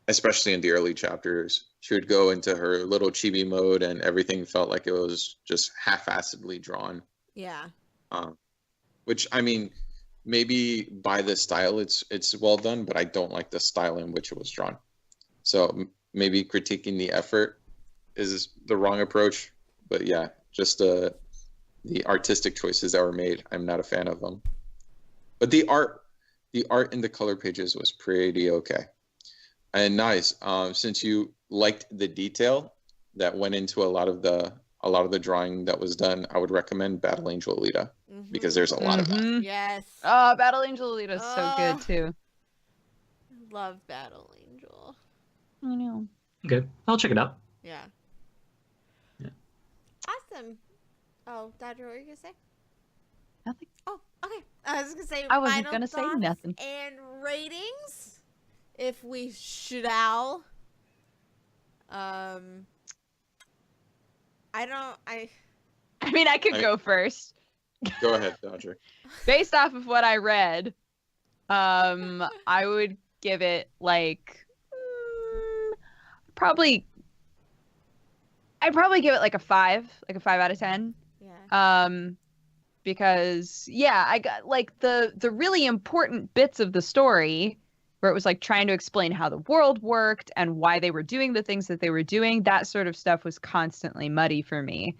especially in the early chapters, she would go into her little chibi mode and everything felt like it was just half-assedly drawn. Yeah. Which, I mean, maybe by the style it's well done, but I don't like the style in which it was drawn. So maybe critiquing the effort is the wrong approach, but yeah, just the artistic choices that were made, I'm not a fan of them. But the art in the color pages was pretty okay. And nice. Since you liked the detail that went into a lot of the drawing that was done, I would recommend Battle Angel Alita, because there's a lot of that. Yes. Oh, Battle Angel Alita is so good too. Love Battle Angel. I know. Okay, I'll check it out. Yeah. Yeah. Awesome. Oh, Dodger, what were you gonna say? Nothing. Oh, okay. I was gonna say. I wasn't final gonna say thoughts nothing. And ratings, if we shall. I mean, I could go first. Go ahead, Dodger. Based off of what I read, I would give it like I'd probably give it like a 5 out of 10. Yeah. Because yeah, I got like the really important bits of the story where it was like trying to explain how the world worked and why they were doing the things that they were doing. That sort of stuff was constantly muddy for me.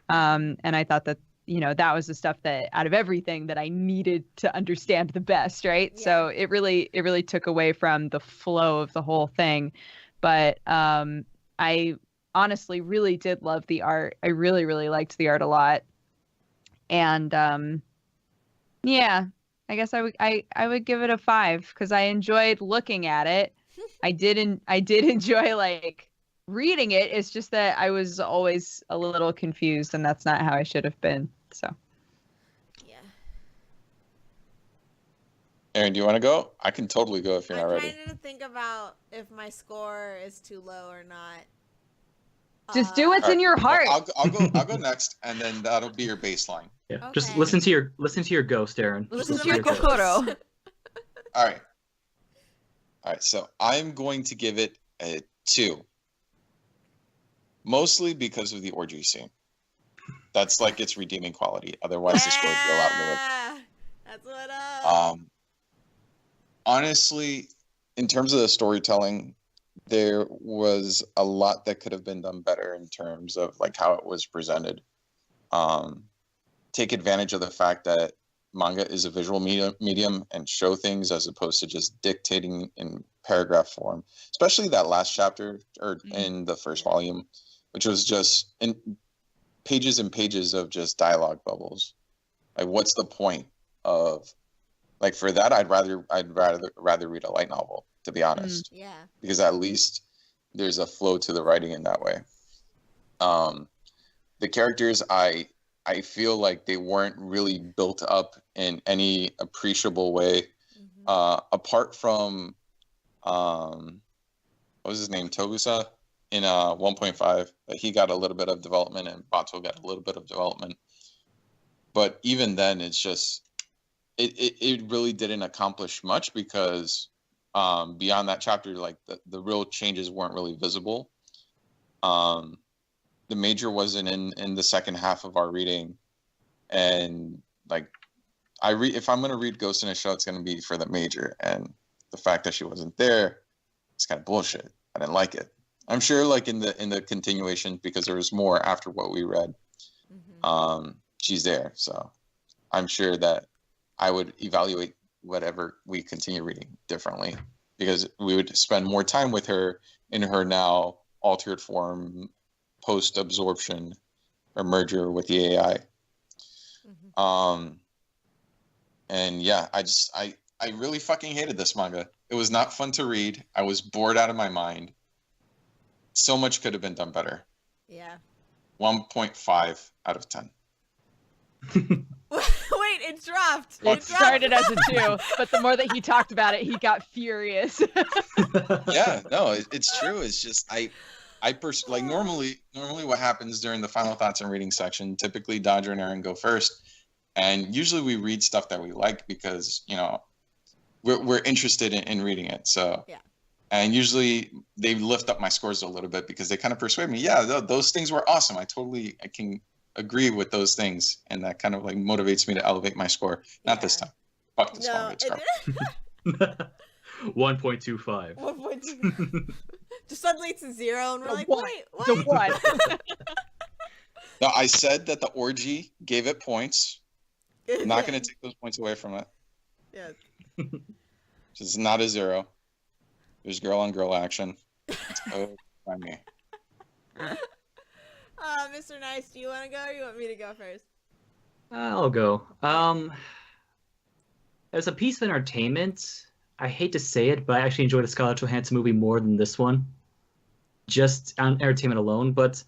And I thought that, that was the stuff that out of everything that I needed to understand the best, right? Yeah. So it really took away from the flow of the whole thing. But I honestly really did love the art. I really, really liked the art a lot. And yeah, I guess I would give it a 5 because I enjoyed looking at it. I did enjoy like reading it. It's just that I was always a little confused, and that's not how I should have been. So Yeah. Aaron, do you want to go? I can totally go if you're not ready. I'm trying to think about if my score is too low or not. Just do what's in your heart. I'll go next, and then that'll be your baseline. Yeah. Okay. Just listen to your ghost, Aaron. Listen to your my ghost. Kokoro. All right. So I'm going to give it a 2, mostly because of the orgy scene. That's like its redeeming quality. Otherwise, the score would be a lot lower. That's what up. Honestly, in terms of the storytelling, there was a lot that could have been done better in terms of like how it was presented. Take advantage of the fact that manga is a visual medium and show things as opposed to just dictating in paragraph form, especially that last chapter or in the first volume, which was just in pages and pages of just dialogue bubbles. Like, what's the point of, like, for that, I'd rather read a light novel, to be honest. Yeah. Because at least there's a flow to the writing in that way. The characters, I feel like they weren't really built up in any appreciable way, apart from what was his name, Togusa in 1.5. He got a little bit of development, and Bato got a little bit of development. But even then, it's just it really didn't accomplish much because beyond that chapter, like the real changes weren't really visible. The major wasn't in the second half of our reading, and like if I'm gonna read Ghost in a Shell, it's gonna be for the major, and the fact that she wasn't there, it's kind of bullshit. I didn't like it. I'm sure like in the continuation, because there was more after what we read, she's there, so I'm sure that I would evaluate whatever we continue reading differently, because we would spend more time with her in her now altered form, post-absorption or merger with the AI. And yeah, I really fucking hated this manga. It was not fun to read. I was bored out of my mind. So much could have been done better. Yeah. 1.5 out of 10. Wait, it dropped. It started as a 2, but the more that he talked about it, he got furious. Yeah, no, it's true. It's just like normally what happens during the final thoughts and reading section, typically Dodger and Aaron go first, and usually we read stuff that we like because we're interested in reading it. So yeah. And usually they lift up my scores a little bit because they kind of persuade me. Yeah, those things were awesome. I can agree with those things, and that kind of like motivates me to elevate my score. Not this time. Fuck this one. It's 1.25. 1.25. Just suddenly it's a 0, and we're like, what? wait, what? So what? No, I said that the orgy gave it points. I'm not going to take those points away from it. Yes. It's not a 0. There's girl on girl action. It's by me. Mr. Nice, do you want to go, or you want me to go first? I'll go. As a piece of entertainment, I hate to say it, but I actually enjoyed the Scarlett Johansson movie more than this one. Just on entertainment alone, but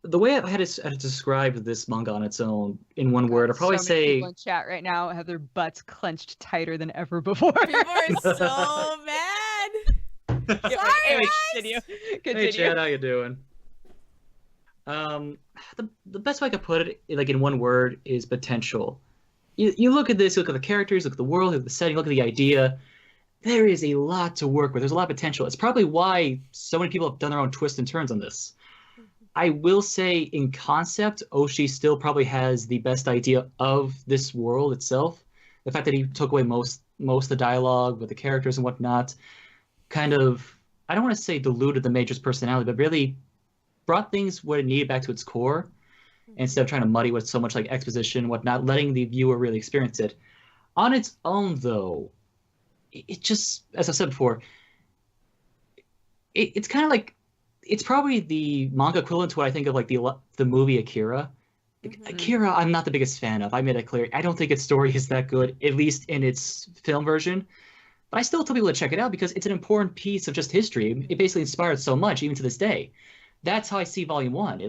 the way I had to describe this manga on its own in one word, I'd probably so many say people in chat right now have their butts clenched tighter than ever before. People are so mad. Sorry, guys. Continue. Hey Chad, how you doing? The best way I could put it, like in one word, is potential. You look at this, you look at the characters, look at the world, look at the setting, look at the idea. There is a lot to work with. There's a lot of potential. It's probably why so many people have done their own twists and turns on this. I will say, in concept, Oshii still probably has the best idea of this world itself. The fact that he took away most of the dialogue with the characters and whatnot, kind of, I don't want to say diluted the Major's personality, but really brought things what it needed back to its core, instead of trying to muddy with so much like exposition and whatnot, letting the viewer really experience it. On its own, though, it just, as I said before, it's kind of like, it's probably the manga equivalent to what I think of like the movie Akira. Akira, I'm not the biggest fan of. I made it clear. I don't think its story is that good, at least in its film version. But I still tell people to check it out because it's an important piece of just history. It basically inspired so much, even to this day. That's how I see Volume 1.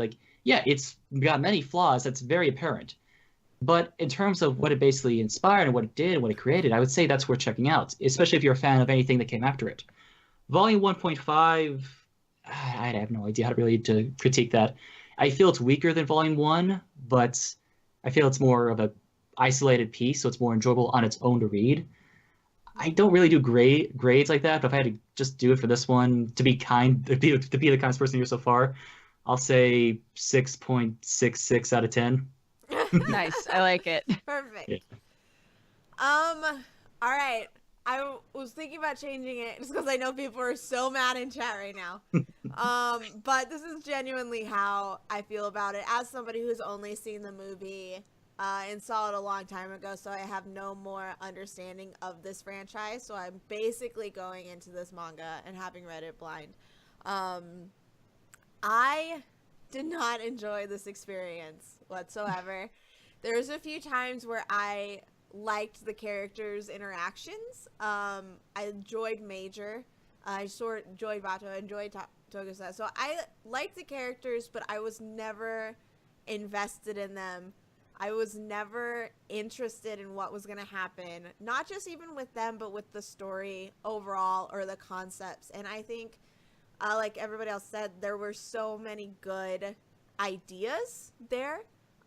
It's got many flaws. That's very apparent. But in terms of what it basically inspired and what it did and what it created, I would say that's worth checking out, especially if you're a fan of anything that came after it. Volume 1.5, I have no idea how to really critique that. I feel it's weaker than Volume 1, but I feel it's more of a isolated piece, so it's more enjoyable on its own to read. I don't really do grades like that, but if I had to just do it for this one, to be kind, to be the kindest person here so far, I'll say 6.66 out of 10. Nice, I like it. Perfect. Yeah. All right. I was thinking about changing it just because I know people are so mad in chat right now. But this is genuinely how I feel about it as somebody who's only seen the movie and saw it a long time ago, so I have no more understanding of this franchise. So I'm basically going into this manga and having read it blind. I did not enjoy this experience whatsoever. There's a few times where I liked the characters' interactions. I enjoyed Major. I sort of enjoyed Bato, enjoyed Togusa. So I liked the characters, but I was never invested in them. I was never interested in what was going to happen. Not just even with them, but with the story overall or the concepts. And I think, like everybody else said, there were so many good ideas there.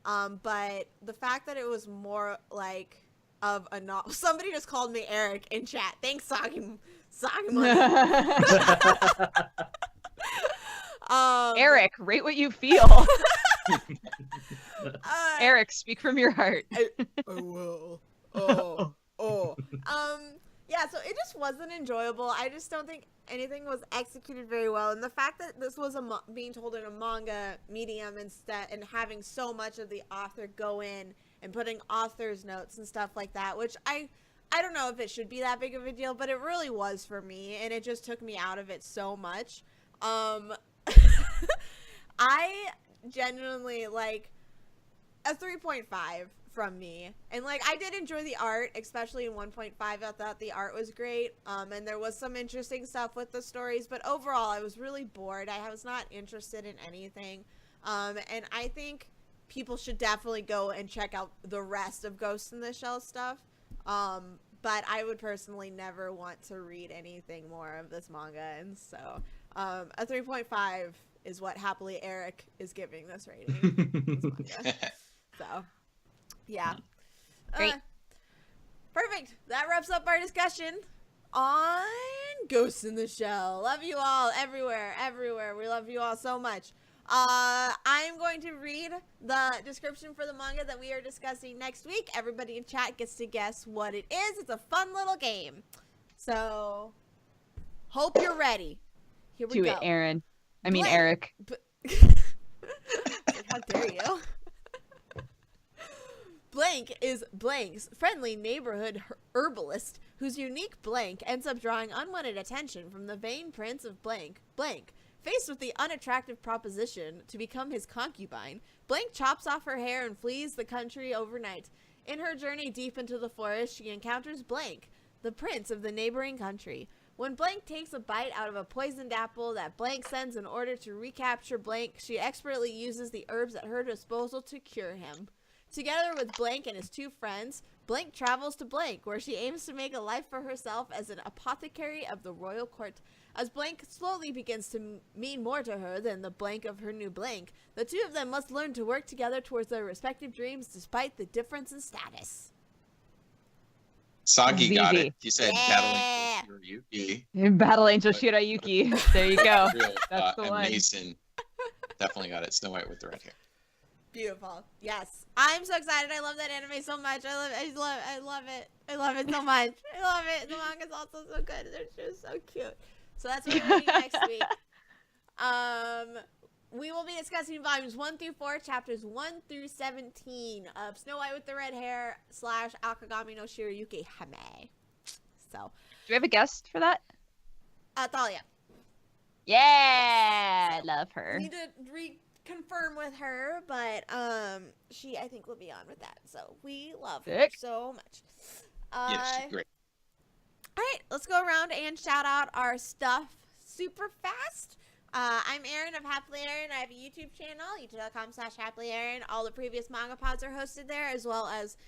But the fact that it was more like of a novel. Somebody just called me Eric in chat. Thanks, Sagi Eric, rate what you feel. Eric, speak from your heart. I will. Yeah, so it just wasn't enjoyable. I just don't think anything was executed very well. And the fact that this was being told in a manga medium instead, and having so much of the author go in and putting author's notes and stuff like that, which I don't know if it should be that big of a deal, but it really was for me, and it just took me out of it so much. I genuinely like a 3.5 from me, and like I did enjoy the art, especially in 1.5. I thought the art was great, and there was some interesting stuff with the stories, but overall I was really bored. I was not interested in anything, and I think people should definitely go and check out the rest of Ghost in the Shell stuff, but I would personally never want to read anything more of this manga, and so a 3.5 is what happily Eric is giving this rating. This manga. So, yeah. Great. Perfect. That wraps up our discussion on Ghost in the Shell. Love you all everywhere. We love you all so much. I'm going to read the description for the manga that we are discussing next week. Everybody in chat gets to guess what it is. It's a fun little game. So, hope you're ready. Here we go. Do it, Aaron. I mean, Eric. How dare you? Blank is Blank's friendly neighborhood herbalist whose unique Blank ends up drawing unwanted attention from the vain prince of Blank. Faced with the unattractive proposition to become his concubine, Blank chops off her hair and flees the country overnight. In her journey deep into the forest, she encounters Blank, the prince of the neighboring country. When Blank takes a bite out of a poisoned apple that Blank sends in order to recapture Blank, she expertly uses the herbs at her disposal to cure him. Together with Blank and his 2 friends, Blank travels to Blank, where she aims to make a life for herself as an apothecary of the royal court. As Blank slowly begins to mean more to her than the Blank of her new Blank, the 2 of them must learn to work together towards their respective dreams despite the difference in status. Sagi got Easy. it. He said Yeah. Battle Angel Shirayuki. Battle Angel Shirayuki. There you go. Real, That's the and one. Mason definitely got it. Snow White with the red hair. Beautiful. Yes. I'm so excited. I love that anime so much. I love it so much. I love it. The manga's also so good. They're just so cute. So that's what we're reading next week. We will be discussing volumes 1 through 4, chapters 1 through 17 of Snow White with the Red Hair / Akagami no Shirayuki Hime. So, Do we have a guest for that? Thalia. Yeah, I love her. Need to reconfirm with her, but she I think will be on with that. So we love her Sick. so much. Yeah, she's great. All right, let's go around and shout out our stuff super fast. I'm Erin of Happily Erin. I have a YouTube channel, youtube.com/happilyerin. All the previous MangaPods are hosted there, as well as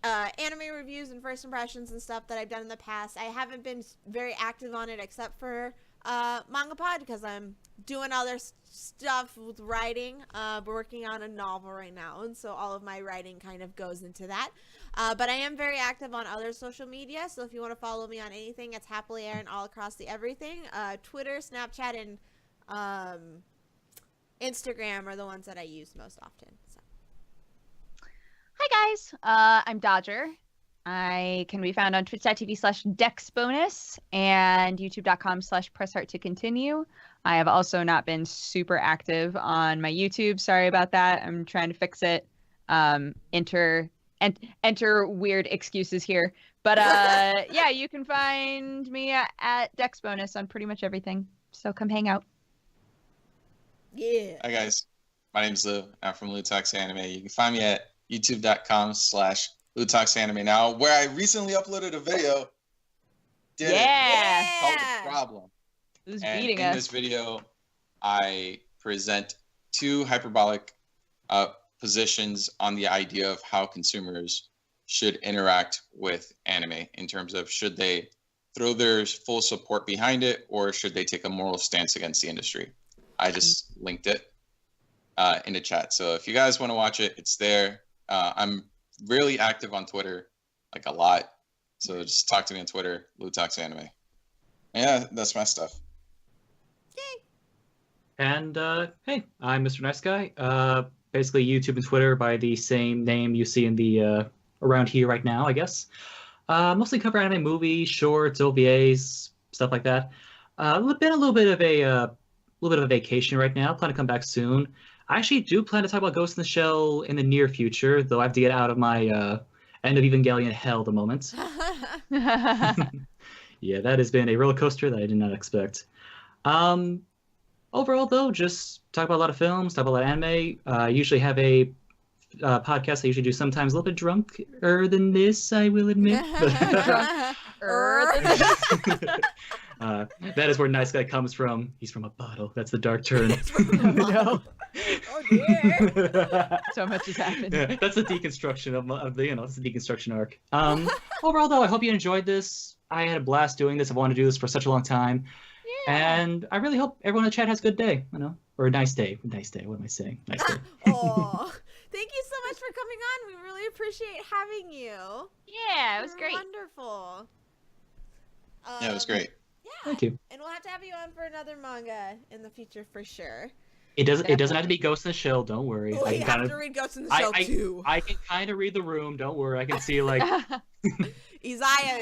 anime reviews and first impressions and stuff that I've done in the past. I haven't been very active on it except for MangaPod because I'm doing other stuff with writing. We're working on a novel right now, and so all of my writing kind of goes into that. But I am very active on other social media, so if you want to follow me on anything, it's Happily Erin all across the everything. Twitter, Snapchat, and Instagram are the ones that I use most often. So. Hi guys, I'm Dodger. I can be found on twitch.tv/dexbonus and youtube.com/presshearttocontinue. I have also not been super active on my YouTube. Sorry about that. I'm trying to fix it. Enter weird excuses here. But yeah, you can find me at dexbonus on pretty much everything. So come hang out. Yeah. Hi guys, my name's Lou. I'm from Lou Talks Anime. You can find me at youtube.com/Lou Talks Anime now, where I recently uploaded a video. Yeah. Called The Problem. Who's And beating in us? this video, I present 2 hyperbolic positions on the idea of how consumers should interact with anime in terms of should they throw their full support behind it or should they take a moral stance against the industry. I just linked it in the chat. So if you guys want to watch it, it's there. I'm really active on Twitter, like a lot. So just talk to me on Twitter, Lou Talks Anime. Yeah, that's my stuff. And hey, I'm MrNiesGuy. Basically, YouTube and Twitter by the same name you see in the around here right now, I guess. Mostly cover anime, movies, shorts, OVAs, stuff like that. Been a little bit of a vacation right now. Plan to come back soon. I actually do plan to talk about Ghost in the Shell in the near future, though I have to get out of my end of Evangelion hell at the moment. Yeah, that has been a roller coaster that I did not expect. Overall, though, just talk about a lot of films, talk about a lot of anime. I usually have a podcast I usually do sometimes a little bit drunker than this, I will admit. That is where Nice Guy comes from. He's from a bottle. That's the dark turn. No. Oh dear. So much has happened. Yeah, that's the deconstruction of the that's the deconstruction arc. Overall, though, I hope you enjoyed this. I had a blast doing this. I've wanted to do this for such a long time. Yeah. And I really hope everyone in the chat has a good day, or a nice day. Nice day. What am I saying? Nice day. Oh, thank you so much for coming on. We really appreciate having you. Yeah, it was You're great. Wonderful. Yeah, it was great. Yeah. Thank you. And we'll have to have you on for another manga in the future for sure. It doesn't have to be Ghost in the Shell. Don't worry. Oh, I you can have kind to of read Ghost in the Shell too. I can kind of read the room. Don't worry. I can see like Isaiah is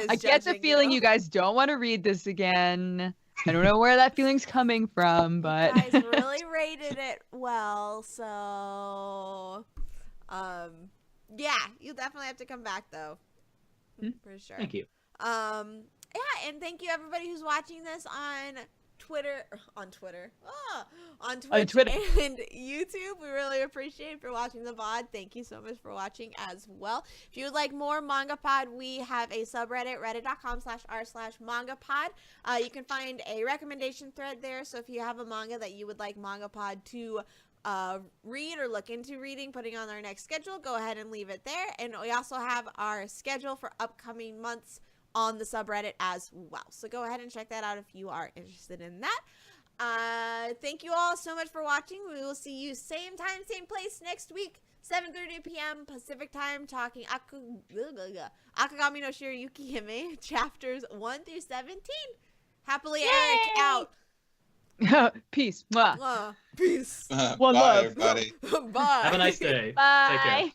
I get the judging, feeling know? you guys don't want to read this again. I don't know where that feeling's coming from, but You guys really rated it well, so yeah, you'll definitely have to come back though. For sure. Thank you. Yeah, and thank you everybody who's watching this on on Twitch and YouTube. We really appreciate it for watching the VOD. Thank you so much for watching as well. If you would like more MangaPod, we have a subreddit, reddit.com/r/MangaPod. You can find a recommendation thread there. So if you have a manga that you would like MangaPod to read or look into reading, putting on our next schedule, go ahead and leave it there. And we also have our schedule for upcoming months on the subreddit as well. So go ahead and check that out if you are interested in that. Thank you all so much for watching. We will see you same time, same place next week, 7:30 p.m. Pacific time, talking Akagami no Shirayuki Hime, chapters 1 through 17. Happily Eric out. Peace. Mwah. Peace. One Bye, love. everybody. Bye. Have a nice day. Bye. Take care.